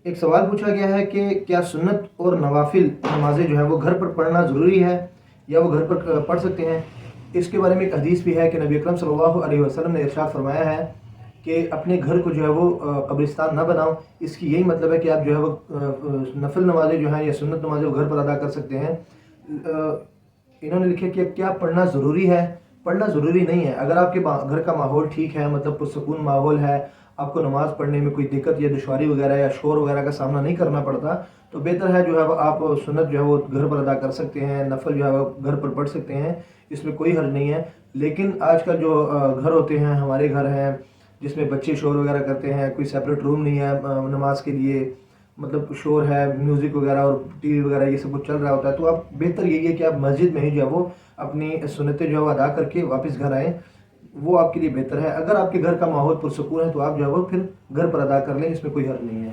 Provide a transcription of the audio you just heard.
ایک سوال پوچھا گیا ہے کہ کیا سنت اور نوافل نمازیں جو ہے وہ گھر پر پڑھنا ضروری ہے یا وہ گھر پر پڑھ سکتے ہیں؟ اس کے بارے میں ایک حدیث بھی ہے کہ نبی اکرم صلی اللہ علیہ وسلم نے ارشاد فرمایا ہے کہ اپنے گھر کو جو ہے وہ قبرستان نہ بناؤ۔ اس کی یہی مطلب ہے کہ آپ جو ہے وہ نفل نمازیں جو ہیں یا سنت نمازیں وہ گھر پر ادا کر سکتے ہیں۔ انہوں نے لکھا کہ کیا پڑھنا ضروری ہے؟ پڑھنا ضروری نہیں ہے۔ اگر آپ کے گھر کا ماحول ٹھیک ہے، مطلب پرسکون ماحول ہے، آپ کو نماز پڑھنے میں کوئی دقت یا دشواری وغیرہ یا شور وغیرہ کا سامنا نہیں کرنا پڑتا، تو بہتر ہے جو ہے وہ آپ سنت جو ہے وہ گھر پر ادا کر سکتے ہیں، نفل جو ہے وہ گھر پر پڑھ سکتے ہیں، اس میں کوئی حرج نہیں ہے۔ لیکن آج کل جو گھر ہوتے ہیں، ہمارے گھر ہیں جس میں بچے شور وغیرہ کرتے ہیں، کوئی سیپریٹ روم نہیں ہے نماز کے لیے، مطلب شور ہے، میوزک وغیرہ اور ٹی وی وغیرہ یہ سب کچھ چل رہا ہوتا ہے، تو آپ بہتر یہی ہے کہ آپ مسجد میں ہی جو ہے وہ اپنی سنتیں جو ہے وہ ادا کر کے واپس گھر آئیں، وہ آپ کے لیے بہتر ہے۔ اگر آپ کے گھر کا ماحول پرسکون ہے تو آپ جو ہے وہ پھر گھر پر ادا کر لیں، اس میں کوئی حرج نہیں ہے۔